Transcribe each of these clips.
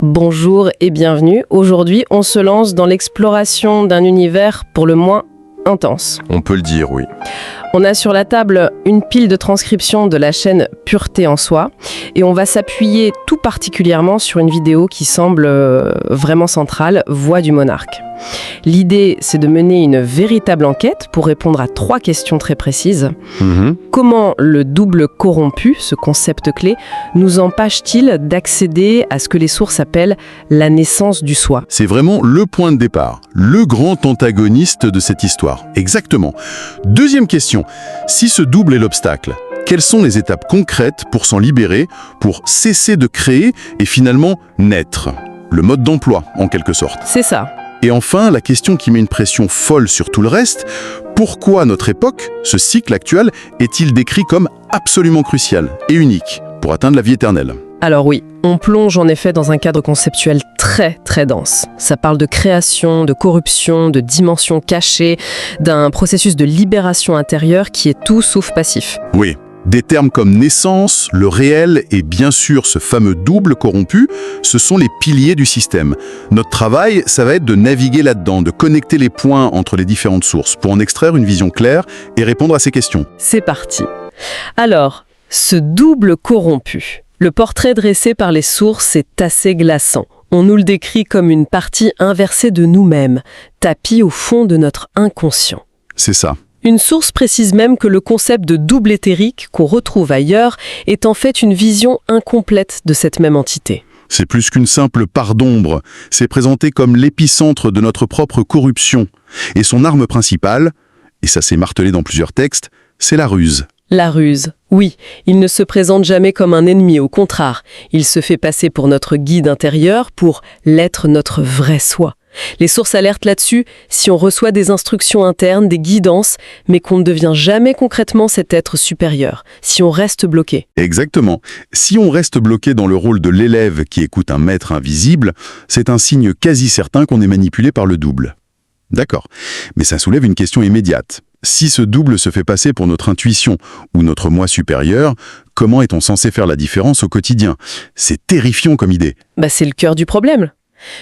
Bonjour et bienvenue. Aujourd'hui, on se lance dans l'exploration d'un univers pour le moins intense. On peut le dire, oui. On a sur la table une pile de transcriptions de la chaîne Pureté en Soi et on va s'appuyer tout particulièrement sur une vidéo qui semble vraiment centrale, Voix du monarque. L'idée, c'est de mener une véritable enquête pour répondre à 3 questions très précises. Comment le double corrompu, ce concept clé, nous empêche-t-il d'accéder à ce que les sources appellent la naissance du soi? C'est vraiment le point de départ, le grand antagoniste de cette histoire. Exactement. Deuxième question, si ce double est l'obstacle, quelles sont les étapes concrètes pour s'en libérer, pour cesser de créer et finalement naître? Le mode d'emploi, en quelque sorte. C'est ça. Et enfin, la question qui met une pression folle sur tout le reste, pourquoi notre époque, ce cycle actuel, est-il décrit comme absolument crucial et unique pour atteindre la vie éternelle? Alors oui, on plonge en effet dans un cadre conceptuel très dense. Ça parle de création, de corruption, de dimension cachée, d'un processus de libération intérieure qui est tout sauf passif. Oui. Des termes comme naissance, le réel et bien sûr ce fameux double corrompu, ce sont les piliers du système. Notre travail, ça va être de naviguer là-dedans, de connecter les points entre les différentes sources pour en extraire une vision claire et répondre à ces questions. C'est parti. Alors, ce double corrompu, le portrait dressé par les sources est assez glaçant. On nous le décrit comme une partie inversée de nous-mêmes, tapie au fond de notre inconscient. C'est ça. Une source précise même que le concept de double éthérique qu'on retrouve ailleurs est en fait une vision incomplète de cette même entité. C'est plus qu'une simple part d'ombre, c'est présenté comme l'épicentre de notre propre corruption. Et son arme principale, et ça s'est martelé dans plusieurs textes, c'est la ruse. La ruse, oui, il ne se présente jamais comme un ennemi, au contraire. Il se fait passer pour notre guide intérieur, pour l'être notre vrai soi. Les sources alertent là-dessus, si on reçoit des instructions internes, des guidances, mais qu'on ne devient jamais concrètement cet être supérieur, si on reste bloqué. Exactement. Si on reste bloqué dans le rôle de l'élève qui écoute un maître invisible, c'est un signe quasi certain qu'on est manipulé par le double. D'accord. Mais ça soulève une question immédiate. Si ce double se fait passer pour notre intuition ou notre moi supérieur, comment est-on censé faire la différence au quotidien? C'est terrifiant comme idée. C'est le cœur du problème.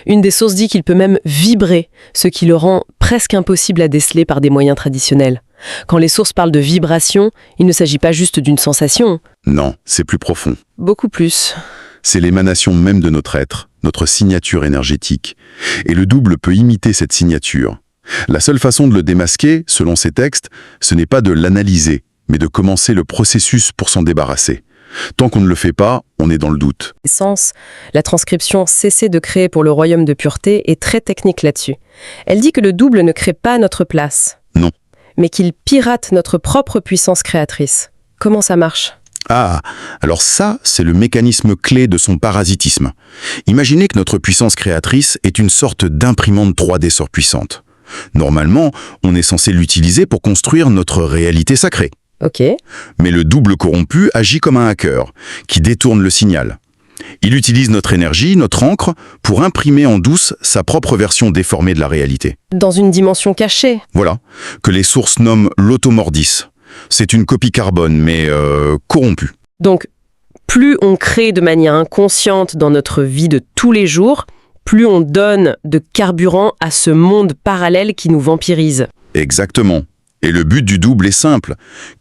Une des sources dit qu'il peut même vibrer, ce qui le rend presque impossible à déceler par des moyens traditionnels. Quand les sources parlent de vibration, il ne s'agit pas juste d'une sensation. Non, c'est plus profond. Beaucoup plus. C'est l'émanation même de notre être, notre signature énergétique. Et le double peut imiter cette signature. La seule façon de le démasquer, selon ces textes, ce n'est pas de l'analyser, mais de commencer le processus pour s'en débarrasser. Tant qu'on ne le fait pas, on est dans le doute. La transcription Cesser de créer pour le royaume de pureté est très technique là-dessus. Elle dit que le double ne crée pas notre place. Non. Mais qu'il pirate notre propre puissance créatrice. Comment ça marche ? Ah, alors ça, c'est le mécanisme clé de son parasitisme. Imaginez que notre puissance créatrice est une sorte d'imprimante 3D surpuissante. Normalement, on est censé l'utiliser pour construire notre réalité sacrée. Ok. Mais le double corrompu agit comme un hacker, qui détourne le signal. Il utilise notre énergie, notre encre, pour imprimer en douce sa propre version déformée de la réalité. Dans une dimension cachée. Voilà, que les sources nomment l'automordis. C'est une copie carbone, mais corrompue. Donc, plus on crée de manière inconsciente dans notre vie de tous les jours, plus on donne de carburant à ce monde parallèle qui nous vampirise. Exactement. Et le but du double est simple,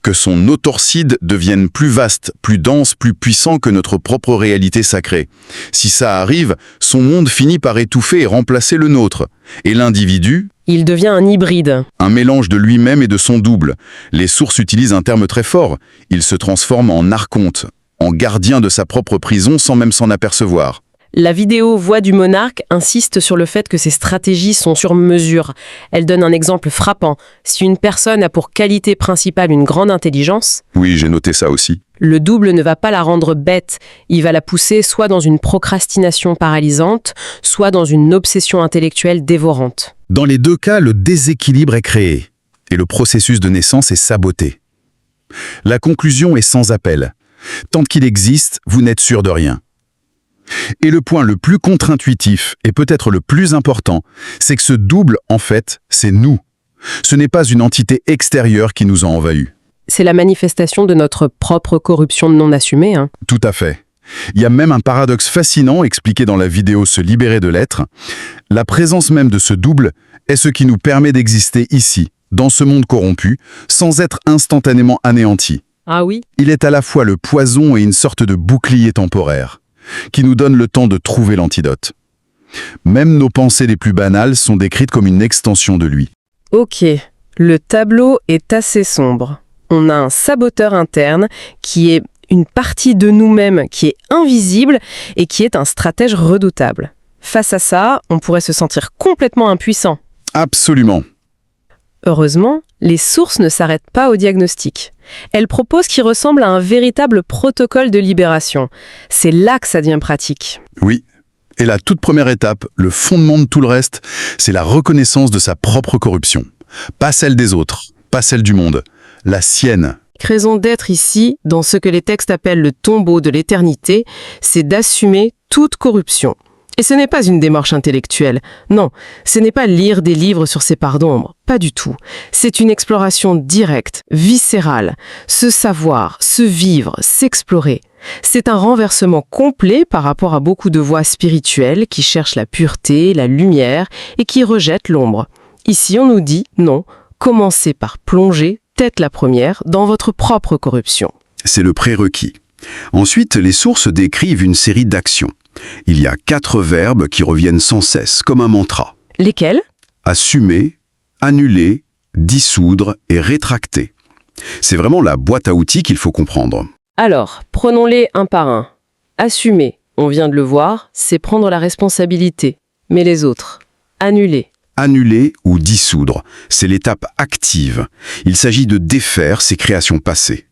que son autorcide devienne plus vaste, plus dense, plus puissant que notre propre réalité sacrée. Si ça arrive, son monde finit par étouffer et remplacer le nôtre. Et l'individu, il devient un hybride. Un mélange de lui-même et de son double. Les sources utilisent un terme très fort. Il se transforme en archonte, en gardien de sa propre prison sans même s'en apercevoir. La vidéo Voix du monarque insiste sur le fait que ces stratégies sont sur mesure. Elle donne un exemple frappant. Si une personne a pour qualité principale une grande intelligence, oui, j'ai noté ça aussi, le double ne va pas la rendre bête. Il va la pousser soit dans une procrastination paralysante, soit dans une obsession intellectuelle dévorante. Dans les 2 cas, le déséquilibre est créé et le processus de naissance est saboté. La conclusion est sans appel. Tant qu'il existe, vous n'êtes sûr de rien. Et le point le plus contre-intuitif, et peut-être le plus important, c'est que ce double, en fait, c'est nous. Ce n'est pas une entité extérieure qui nous a envahis. C'est la manifestation de notre propre corruption non assumée. Tout à fait. Il y a même un paradoxe fascinant expliqué dans la vidéo Se libérer de l'être. La présence même de ce double est ce qui nous permet d'exister ici, dans ce monde corrompu, sans être instantanément anéanti. Ah oui? Il est à la fois le poison et une sorte de bouclier temporaire, qui nous donne le temps de trouver l'antidote. Même nos pensées les plus banales sont décrites comme une extension de lui. Ok, le tableau est assez sombre. On a un saboteur interne qui est une partie de nous-mêmes qui est invisible et qui est un stratège redoutable. Face à ça, on pourrait se sentir complètement impuissant. Absolument. Heureusement, les sources ne s'arrêtent pas au diagnostic. Elles proposent qui ressemble à un véritable protocole de libération. C'est là que ça devient pratique. Oui. Et la toute première étape, le fondement de tout le reste, c'est la reconnaissance de sa propre corruption. Pas celle des autres, pas celle du monde, la sienne. Raison d'être ici, dans ce que les textes appellent le tombeau de l'éternité, c'est d'assumer toute corruption. Et ce n'est pas une démarche intellectuelle. Non, ce n'est pas lire des livres sur ces parts d'ombre. Pas du tout. C'est une exploration directe, viscérale. Se savoir, se vivre, s'explorer. C'est un renversement complet par rapport à beaucoup de voies spirituelles qui cherchent la pureté, la lumière et qui rejettent l'ombre. Ici, on nous dit non, commencez par plonger, tête la première, dans votre propre corruption. C'est le prérequis. Ensuite, les sources décrivent une série d'actions. Il y a 4 verbes qui reviennent sans cesse, comme un mantra. Lesquels? Assumer, annuler, dissoudre et rétracter. C'est vraiment la boîte à outils qu'il faut comprendre. Alors, prenons-les un par un. Assumer, on vient de le voir, c'est prendre la responsabilité. Mais les autres? Annuler. Annuler ou dissoudre, c'est l'étape active. Il s'agit de défaire ces créations passées.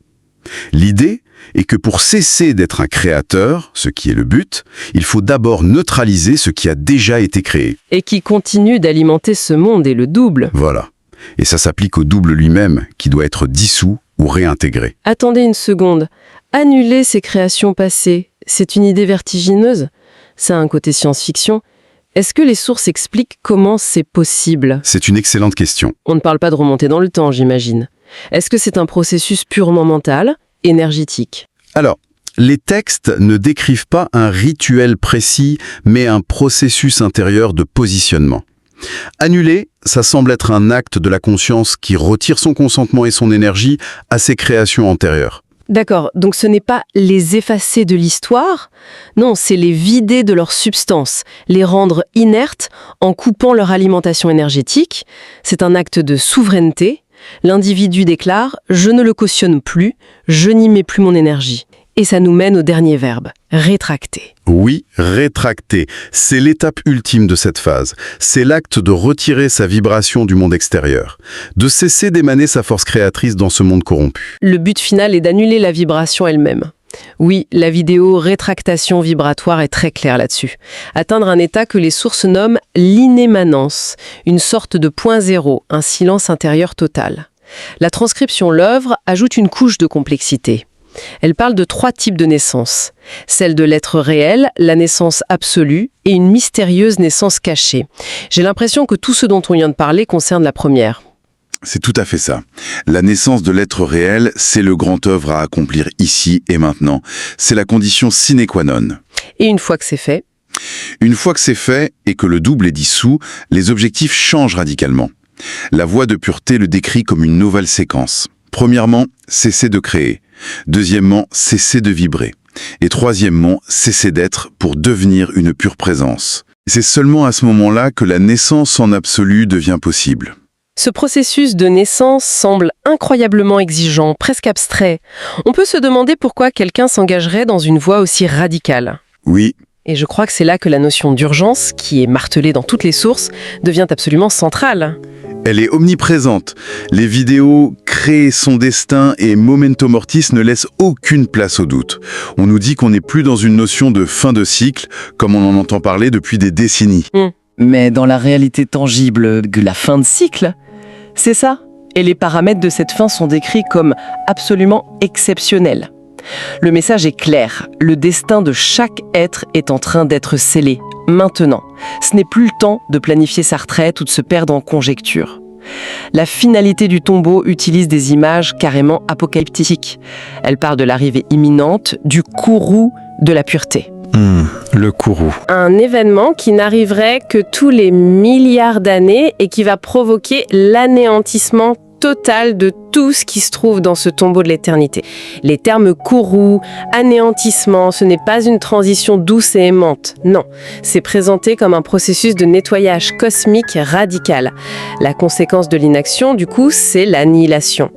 L'idée est que pour cesser d'être un créateur, ce qui est le but, il faut d'abord neutraliser ce qui a déjà été créé. Et qui continue d'alimenter ce monde et le double. Voilà. Et ça s'applique au double lui-même, qui doit être dissous ou réintégré. Attendez une seconde. Annuler ces créations passées, c'est une idée vertigineuse? Ça a un côté science-fiction. Est-ce que les sources expliquent comment c'est possible? C'est une excellente question. On ne parle pas de remonter dans le temps, j'imagine. Est-ce que c'est un processus purement mental, énergétique? Alors, les textes ne décrivent pas un rituel précis, mais un processus intérieur de positionnement. Annuler, ça semble être un acte de la conscience qui retire son consentement et son énergie à ses créations antérieures. D'accord, donc ce n'est pas les effacer de l'histoire, non, c'est les vider de leur substance, les rendre inertes en coupant leur alimentation énergétique. C'est un acte de souveraineté. L'individu déclare « je ne le cautionne plus, je n'y mets plus mon énergie ». Et ça nous mène au dernier verbe, rétracter. Oui, rétracter, c'est l'étape ultime de cette phase. C'est l'acte de retirer sa vibration du monde extérieur, de cesser d'émaner sa force créatrice dans ce monde corrompu. Le but final est d'annuler la vibration elle-même. Oui, la vidéo rétractation vibratoire est très claire là-dessus. Atteindre un état que les sources nomment l'inémanence, une sorte de point zéro, un silence intérieur total. La transcription l'œuvre ajoute une couche de complexité. Elle parle de 3 types de naissance. Celle de l'être réel, la naissance absolue et une mystérieuse naissance cachée. J'ai l'impression que tout ce dont on vient de parler concerne la première. C'est tout à fait ça. La naissance de l'être réel, c'est le grand œuvre à accomplir ici et maintenant. C'est la condition sine qua non. Et une fois que c'est fait? Une fois que c'est fait et que le double est dissous, les objectifs changent radicalement. La voie de pureté le décrit comme une nouvelle séquence. Premièrement, cesser de créer. Deuxièmement, cesser de vibrer. Et troisièmement, cesser d'être pour devenir une pure présence. C'est seulement à ce moment-là que la naissance en absolu devient possible. Ce processus de naissance semble incroyablement exigeant, presque abstrait. On peut se demander pourquoi quelqu'un s'engagerait dans une voie aussi radicale. Oui. Et je crois que c'est là que la notion d'urgence, qui est martelée dans toutes les sources, devient absolument centrale. Elle est omniprésente. Les vidéos Créer son destin et Memento Mortis ne laissent aucune place au doute. On nous dit qu'on n'est plus dans une notion de fin de cycle, comme on en entend parler depuis des décennies. Mais dans la réalité tangible de la fin de cycle, c'est ça. Et les paramètres de cette fin sont décrits comme absolument exceptionnels. Le message est clair. Le destin de chaque être est en train d'être scellé, maintenant. Ce n'est plus le temps de planifier sa retraite ou de se perdre en conjectures. La finalité du tombeau utilise des images carrément apocalyptiques. Elle parle de l'arrivée imminente, du courroux de la pureté. Le courroux. Un événement qui n'arriverait que tous les milliards d'années et qui va provoquer l'anéantissement total de tout ce qui se trouve dans ce tombeau de l'éternité. Les termes courroux, anéantissement, ce n'est pas une transition douce et aimante. Non, c'est présenté comme un processus de nettoyage cosmique radical. La conséquence de l'inaction, du coup, c'est l'annihilation.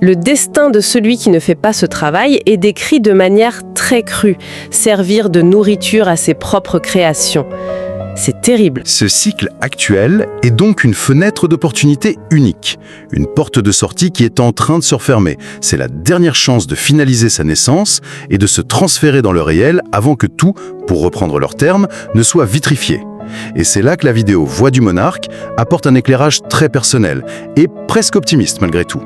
Le destin de celui qui ne fait pas ce travail est décrit de manière très crue, servir de nourriture à ses propres créations. C'est terrible. Ce cycle actuel est donc une fenêtre d'opportunité unique, une porte de sortie qui est en train de se refermer. C'est la dernière chance de finaliser sa naissance et de se transférer dans le réel avant que tout, pour reprendre leurs termes, ne soit vitrifié. Et c'est là que la vidéo Voix du monarque apporte un éclairage très personnel et presque optimiste malgré tout.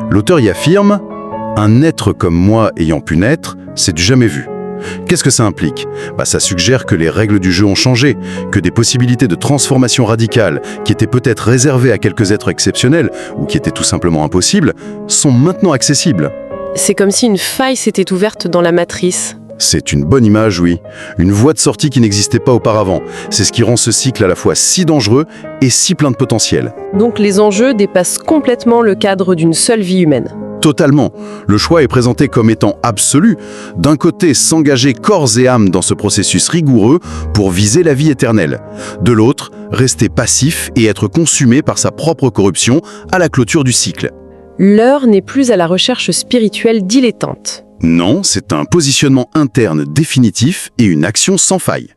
L'auteur y affirme « Un être comme moi ayant pu naître, c'est du jamais vu ». Qu'est-ce que ça implique ? Ça suggère que les règles du jeu ont changé, que des possibilités de transformation radicale, qui étaient peut-être réservées à quelques êtres exceptionnels ou qui étaient tout simplement impossibles, sont maintenant accessibles. C'est comme si une faille s'était ouverte dans la matrice. C'est une bonne image, oui. Une voie de sortie qui n'existait pas auparavant. C'est ce qui rend ce cycle à la fois si dangereux et si plein de potentiel. Donc les enjeux dépassent complètement le cadre d'une seule vie humaine. Totalement. Le choix est présenté comme étant absolu. D'un côté, s'engager corps et âme dans ce processus rigoureux pour viser la vie éternelle. De l'autre, rester passif et être consumé par sa propre corruption à la clôture du cycle. L'heure n'est plus à la recherche spirituelle dilettante. Non, c'est un positionnement interne définitif et une action sans faille.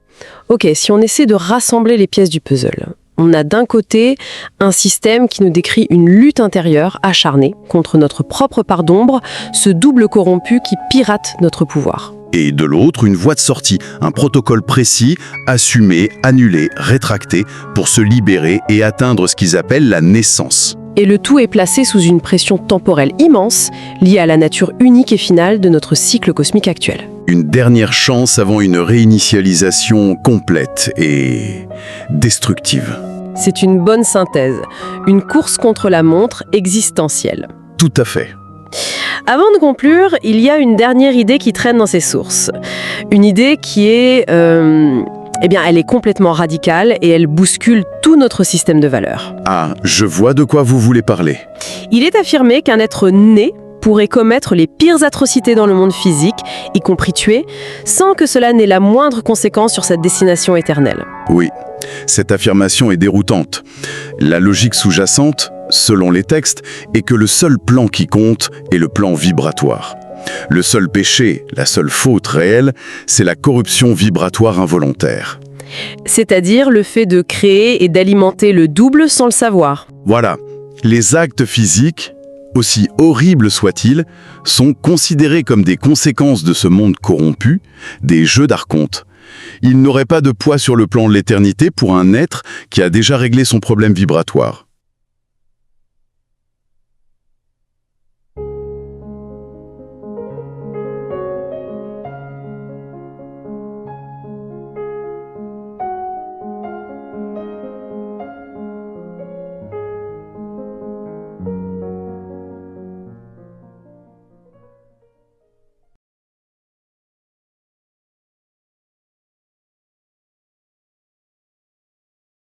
Ok, si on essaie de rassembler les pièces du puzzle, on a d'un côté un système qui nous décrit une lutte intérieure acharnée contre notre propre part d'ombre, ce double corrompu qui pirate notre pouvoir. Et de l'autre, une voie de sortie, un protocole précis, assumé, annulé, rétracté, pour se libérer et atteindre ce qu'ils appellent la naissance. Et le tout est placé sous une pression temporelle immense, liée à la nature unique et finale de notre cycle cosmique actuel. Une dernière chance avant une réinitialisation complète et destructive. C'est une bonne synthèse, une course contre la montre existentielle. Tout à fait. Avant de conclure, il y a une dernière idée qui traîne dans ces sources. Une idée qui est... elle est complètement radicale et elle bouscule tout notre système de valeurs. Ah, je vois de quoi vous voulez parler. Il est affirmé qu'un être né pourrait commettre les pires atrocités dans le monde physique, y compris tuer, sans que cela n'ait la moindre conséquence sur sa destination éternelle. Oui, cette affirmation est déroutante. La logique sous-jacente, selon les textes, est que le seul plan qui compte est le plan vibratoire. Le seul péché, la seule faute réelle, c'est la corruption vibratoire involontaire. C'est-à-dire le fait de créer et d'alimenter le double sans le savoir. Voilà, les actes physiques, aussi horribles soient-ils, sont considérés comme des conséquences de ce monde corrompu, des jeux d'archonte. Ils n'auraient pas de poids sur le plan de l'éternité pour un être qui a déjà réglé son problème vibratoire.